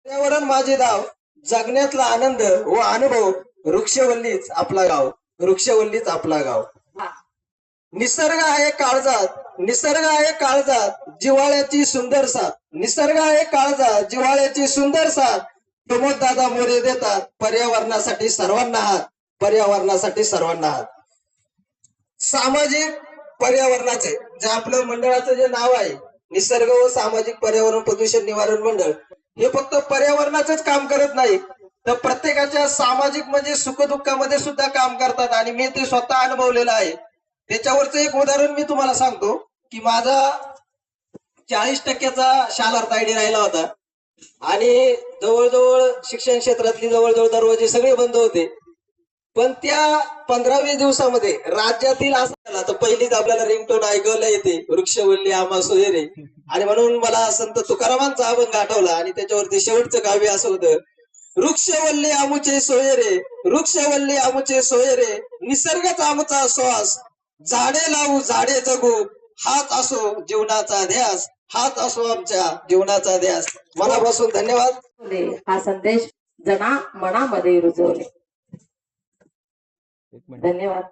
पर्यावरण माझे गाव, जगण्यातला आनंद व अनुभव, वृक्षवल्लीच आपला गाव, वृक्षवल्लीच आपला गाव. निसर्ग आहे काळजात, निसर्ग आहे काळजात, जिव्हाळ्याची सुंदर साथ. निसर्ग आहे काळजात, जिव्हाळ्याची सुंदर साथ. प्रमोद दादा मोरे देतात पर्यावरणासाठी सर्वांना हात, पर्यावरणासाठी सर्वांना हात. सामाजिक पर्यावरणाचे जे आपलं मंडळाचं जे नाव आहे, निसर्ग व सामाजिक पर्यावरण प्रदूषण निवारण मंडळ, हे फक्त पर्यावरणाचंच काम करत नाही, तर प्रत्येकाच्या सामाजिक म्हणजे सुखदुःखामध्ये सुद्धा काम करतात. आणि मी ते स्वतः अनुभवलेलं आहे. त्याच्यावरचं एक उदाहरण मी तुम्हाला सांगतो की माझा 40% शालार्थ आयडी राहिला होता आणि जवळजवळ शिक्षण क्षेत्रातली जवळजवळ दरवाजे सगळे बंद होते. पण त्या 15-20 दिवसामध्ये राज्यातील असं झालं तर पहिलीच आपल्याला रिंगटोन ऐकायला येते, वृक्षवल्ली आम्हा सोयरे. आणि म्हणून मला संत तुकारामांचा अभंग आठवला आणि त्याच्यावरती शेवटचं काव्य असं होतं, वृक्षवल्ली आमुचे सोयरे, वृक्षवल्ली आमुचे सोयरे, निसर्गच आमचा श्वास, झाडे लावू झाडे जगू, हाच असो जीवनाचा ध्यास, हाच असो आमच्या जीवनाचा ध्यास. मनापासून धन्यवाद. हा संदेश जना मनामध्ये रुजवले. धन्यवाद.